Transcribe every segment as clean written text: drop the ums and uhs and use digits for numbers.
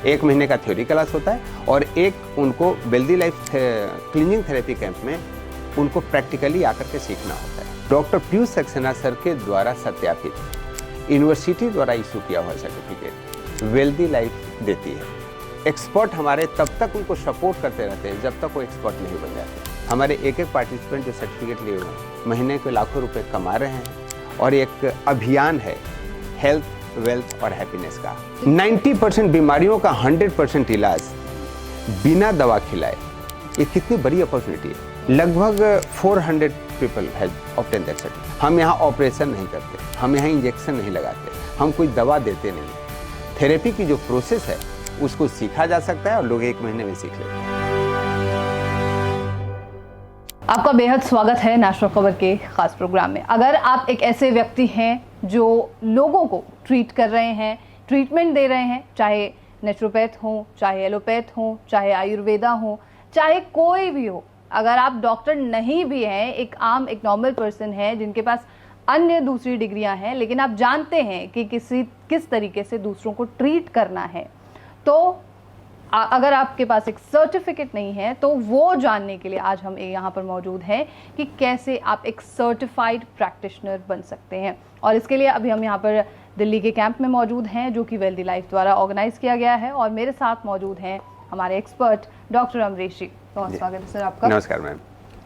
1 महीने का theory class होता है और एक उनको wealthy life cleaning therapy camp में उनको प्रैक्टिकली आकर के सीखना होता है। डॉक्टर पीयूष सक्सेना सर के द्वारा सत्यापित यूनिवर्सिटी द्वारा इशू किया हुआ सर्टिफिकेट वेल्दी लाइफ देती है। एक्सपर्ट हमारे तब तक उनको सपोर्ट करते रहते हैं जब तक वो एक्सपर्ट नहीं बन जाते। हमारे एक पार्टिसिपेंट जो सर्टिफिकेट लिए हुए हैं महीने के लाखों रुपए कमा रहे हैं और एक अभियान है हेल्थ, वेल्थ और हैप्पीनेस का। 90% बीमारियों का 100% इलाज बिना दवा खिलाए, ये कितनी बड़ी अपॉर्चुनिटी है। लगभग 400 people has obtain that certificate. हम यहाँ ऑपरेशन नहीं करते, हम यहाँ इंजेक्शन नहीं लगाते, हम कोई दवा देते नहीं। थेरेपी की जो प्रोसेस है उसको सीखा जा सकता है और लोग 1 महीने में सीख लेते हैं। आपका बेहद स्वागत है नेशनल खबर के खास प्रोग्राम में। अगर आप एक ऐसे व्यक्ति हैं जो लोगों को ट्रीट कर रहे हैं, ट्रीटमेंट दे रहे हैं, चाहे नेचुरोपैथ हो, चाहे एलोपैथ हो, चाहे आयुर्वेदा हो, चाहे कोई भी हो, अगर आप डॉक्टर नहीं भी हैं, एक नॉर्मल पर्सन है जिनके पास अन्य दूसरी डिग्रियां हैं, लेकिन आप जानते हैं कि किस तरीके से दूसरों को ट्रीट करना है, तो अगर आपके पास एक सर्टिफिकेट नहीं है तो वो जानने के लिए आज हम यहाँ पर मौजूद हैं कि कैसे आप एक सर्टिफाइड प्रैक्टिशनर बन सकते हैं। और इसके लिए अभी हम यहाँ पर दिल्ली के कैंप में मौजूद हैं जो कि वेल्दी लाइफ द्वारा ऑर्गेनाइज किया गया है और मेरे साथ मौजूद हैं हमारे एक्सपर्ट डॉक्टर अमरीश जी। बहुत स्वागत है सर आपका। नमस्कार मैम।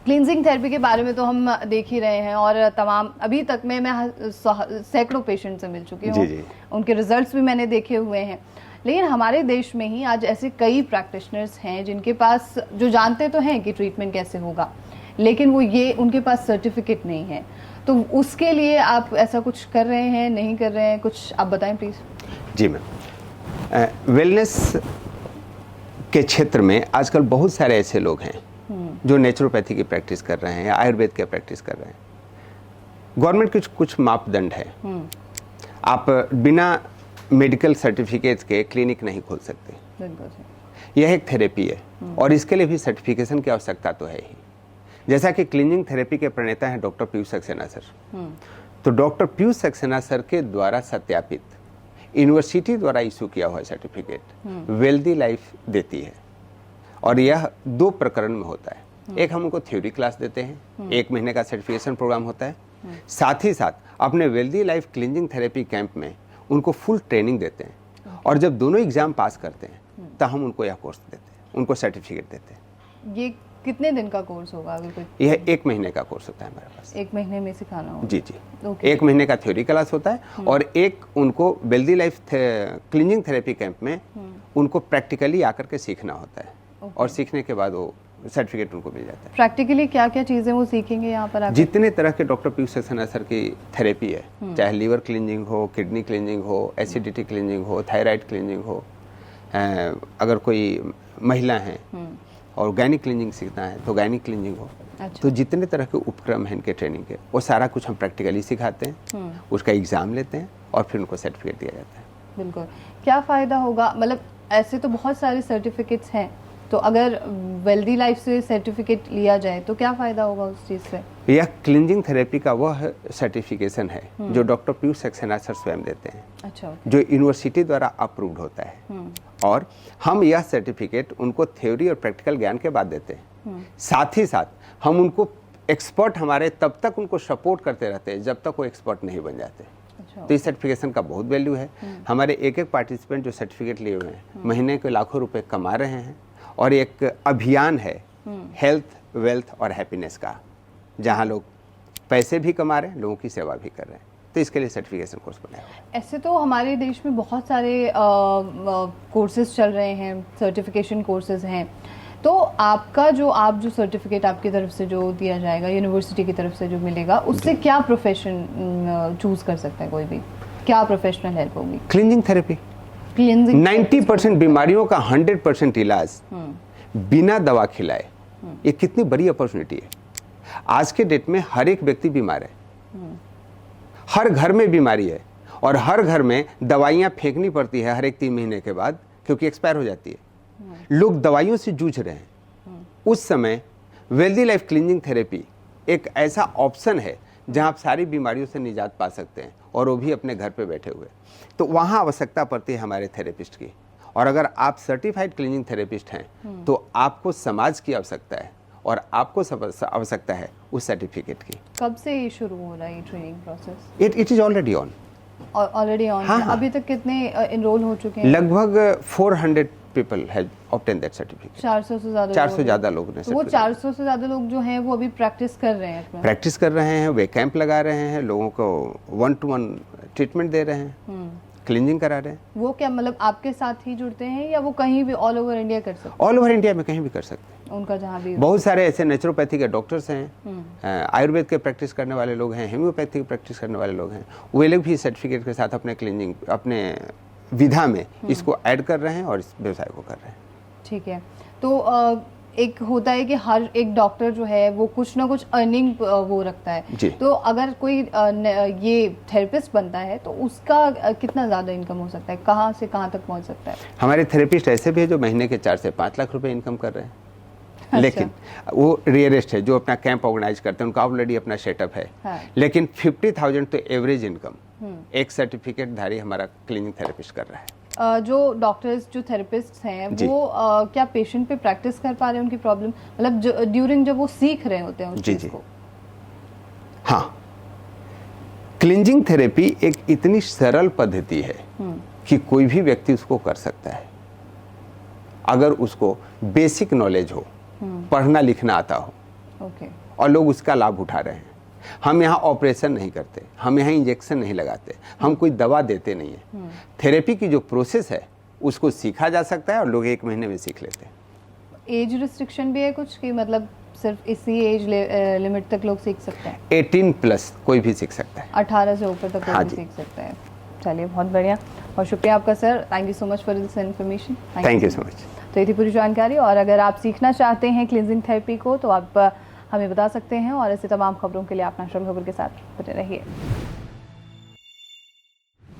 क्लींजिंग थेरेपी के बारे में तो हम देख ही रहे हैं और तमाम अभी तक मैं सैकड़ों पेशेंट से मिल चुकी हूँ, उनके रिजल्ट्स भी मैंने देखे हुए हैं। लेकिन हमारे देश में ही आज ऐसे कई प्रैक्टिशनर्स हैं जिनके पास, जो जानते तो हैं कि ट्रीटमेंट कैसे होगा, लेकिन वो ये उनके पास सर्टिफिकेट नहीं है। तो उसके लिए आप ऐसा कुछ कर रहे हैं, नहीं कर रहे हैं, कुछ आप बताएं प्लीज। जी मैम, वेलनेस के क्षेत्र में आजकल बहुत सारे ऐसे लोग हैं जो नेचुरोपैथी की प्रैक्टिस कर रहे हैं, आयुर्वेद की प्रैक्टिस कर रहे हैं। गवर्नमेंट के कुछ मापदंड है, आप बिना मेडिकल सर्टिफिकेट के क्लिनिक नहीं खोल सकते। यह एक थेरेपी है और इसके लिए भी सर्टिफिकेशन की आवश्यकता तो है ही। जैसा कि क्लीनिंग थेरेपी के प्रणेता हैं डॉक्टर पीयूष सक्सेना सर, तो डॉक्टर पीयूष सक्सेना सर के द्वारा सत्यापित यूनिवर्सिटी द्वारा इशू किया हुआ सर्टिफिकेट वेल्दी लाइफ देती है और यह 2 प्रकरण में होता है। एक हम उनको थ्योरी क्लास देते हैं, 1 महीने का सर्टिफिकेशन प्रोग्राम होता है, साथ ही साथ अपने wealthy life cleaning therapy camp में उनको फुल ट्रेनिंग देते हैं और जब दोनों एग्जाम पास करते हैं तब हम उनको यह कोर्स देते हैं, उनको सर्टिफिकेट देते हैं। ये कितने दिन का कोर्स होगा? अगर कोई यह 1 महीने का कोर्स होता है हमारे पास। 1 महीने में सिखाना होगा? जी। 1 महीने का थ्योरी क्लास होता है और एक उनको wealthy life cleaning therapy camp में उनको प्रैक्टिकली आकर के सीखना होता है और सीखने के बाद वो सर्टिफिकेट उनको मिल जाता है। प्रैक्टिकली क्या क्या चीजें वो सीखेंगे यहाँ पर? जितने तरह के डॉक्टर पीयूष सक्सेना सर की थेरेपी है, चाहे लीवर क्लीनिंग हो, किडनी क्लीनिंग हो, एसिडिटी क्लीनिंग हो, थायराइड क्लीनिंग हो, अगर कोई महिला है और गायनिक क्लीनिंग सीखना है तो गायनिक क्लीनिंग हो। अच्छा। तो जितने तरह के उपक्रम हैं इनके ट्रेनिंग के, वो सारा कुछ हम प्रैक्टिकली सिखाते हैं, उसका एग्जाम लेते हैं और फिर उनको सर्टिफिकेट दिया जाता है। बिल्कुल। क्या फ़ायदा होगा? मतलब ऐसे तो बहुत सारे सर्टिफिकेट्स हैं, तो अगर वेल्दी लाइफ से सर्टिफिकेट लिया जाए तो क्या फ़ायदा होगा उस चीज़ से? यह क्लींजिंग थेरेपी का वह सर्टिफिकेशन है जो डॉक्टर पीयूष सक्सेना सर स्वयं देते हैं। अच्छा। जो यूनिवर्सिटी द्वारा अप्रूव्ड होता है और हम यह सर्टिफिकेट उनको थ्योरी और प्रैक्टिकल ज्ञान के बाद देते हैं। साथ ही साथ हम उनको एक्सपर्ट, हमारे तब तक उनको सपोर्ट करते रहते हैं जब तक वो एक्सपर्ट नहीं बन जाते। तो इस सर्टिफिकेशन का बहुत वैल्यू है। हमारे एक पार्टिसिपेंट जो सर्टिफिकेट लिए हुए हैं महीने के लाखों रुपए कमा रहे हैं और एक अभियान है हेल्थ, वेल्थ और हैप्पीनेस का, जहां लोग पैसे भी कमा रहे हैं, लोगों की सेवा भी कर रहे हैं। तो इसके लिए सर्टिफिकेशन कोर्स बनाया हुआ है। ऐसे तो हमारे देश में बहुत सारे कोर्सेज चल रहे हैं, सर्टिफिकेशन कोर्सेज हैं, तो आप जो सर्टिफिकेट आपकी तरफ से जो दिया जाएगा, यूनिवर्सिटी की तरफ से जो मिलेगा, उससे क्या प्रोफेशन चूज कर सकता है कोई भी? क्या प्रोफेशनल हेल्प होगी? Cleansing therapy. 90% बीमारियों का 100% इलाज बिना दवा खिलाए, ये कितनी बड़ी अपॉर्चुनिटी है। आज के डेट में हर एक व्यक्ति बीमार है, हर घर में बीमारी है और हर घर में दवाइयाँ फेंकनी पड़ती है हर एक 3 महीने के बाद, क्योंकि एक्सपायर हो जाती है। लोग दवाइयों से जूझ रहे हैं। उस समय वेल्दी लाइफ क्लींजिंग थेरेपी एक ऐसा ऑप्शन है जहां आप सारी बीमारियों से निजात पा सकते हैं और वो भी अपने घर पे बैठे हुए। तो वहाँ आवश्यकता पड़ती है हमारे थेरेपिस्ट की और अगर आप सर्टिफाइड क्लीनिंग थेरेपिस्ट हैं तो आपको समाज की आवश्यकता है और आपको आवश्यकता है उस सर्टिफिकेट की। कब से ये शुरू हो रहा है training process? It is already on. Already on. हाँ, हाँ। अभी तक कितने इनरोल हो चुके हैं? लगभग 400 people have obtain that certificate. 400 से ज़्यादा 400 ज़्यादा लोग ने। तो वो 400 से ज़्यादा लोग जो हैं वो अभी प्रैक्टिस कर रहे हैं? प्रैक्टिस कर रहे हैं, वे कैंप लगा रहे हैं, लोगों को 1-to-1 ट्रीटमेंट दे रहे हैं, क्लीनिंग करा रहे हैं। वो क्या मतलब आपके साथ ही जुड़ते हैं या वो कहीं भी ऑल ओवर इंडिया कर सकते ऑल ओवर इंडिया में कहीं भी कर सकते हैं। उनका जहाँ भी बहुत सारे ऐसे नेचुरोपैथी के डॉक्टर्स हैं, आयुर्वेद के प्रैक्टिस करने वाले लोग हैं, होम्योपैथी की प्रैक्टिस करने वाले लोग हैं, वे लोग भी सर्टिफिकेट के साथ अपने क्लीनिंग अपने विधा में इसको ऐड कर रहे हैं और इस व्यवसाय को कर रहे हैं। ठीक है। तो एक होता है कि हर एक डॉक्टर जो है वो कुछ ना कुछ अर्निंग वो रखता है जी। तो अगर कोई ये थेरेपिस्ट बनता है तो उसका कितना ज़्यादा इनकम हो सकता है, कहाँ से कहाँ तक पहुँच सकता है? हमारे थेरेपिस्ट ऐसे भी है जो महीने के 4 से 5 लाख रुपए इनकम कर रहे हैं। अच्छा। लेकिन वो रेयरेस्ट है जो अपना कैंप ऑर्गेनाइज करते हैं, उनका ऑलरेडी अपना सेटअप है। हाँ। लेकिन 50,000 तो एवरेज इनकम एक सर्टिफिकेट धारी हमारा क्लीनिंग थेरेपिस्ट कर रहा है। जो डॉक्टर्स जो थेरेपिस्ट हैं वो क्या पेशेंट पे प्रैक्टिस कर पा रहे हैं उनकी प्रॉब्लम, मतलब ड्यूरिंग जब वो सीख रहे होते हैं उस चीज़ को? हाँ, क्लींजिंग थेरेपी एक इतनी सरल पद्धति है कि कोई भी व्यक्ति उसको कर सकता है अगर उसको बेसिक नॉलेज हो, पढ़ना लिखना आता हो। ओके। और लोग उसका लाभ उठा रहे हैं। हम यहाँ ऑपरेशन नहीं करते, हम यहाँ इंजेक्शन नहीं लगाते, हम कोई दवा देते नहीं है। थेरेपी की जो प्रोसेस है उसको सीखा जा सकता है और लोग 1 महीने में सीख लेते हैं। एज रिस्ट्रिक्शन भी है कुछ कि मतलब सिर्फ इसी एज लिमिट तक लोग सीख सकते हैं? 18+ कोई भी सीख सकता है। 18 से ऊपर तक कोई हाँ भी जी। सीख सकता है। चलिए, बहुत बढ़िया और शुक्रिया आपका sir. Thank you so much for this information. Thank you so much. तो ये थी पूरी जानकारी और अगर आप सीखना चाहते हैं क्लींजिंग थेरेपी को तो आप हमें बता सकते हैं और ऐसे तमाम खबरों के लिए आप नेशनल खबर के साथ बने रहिए।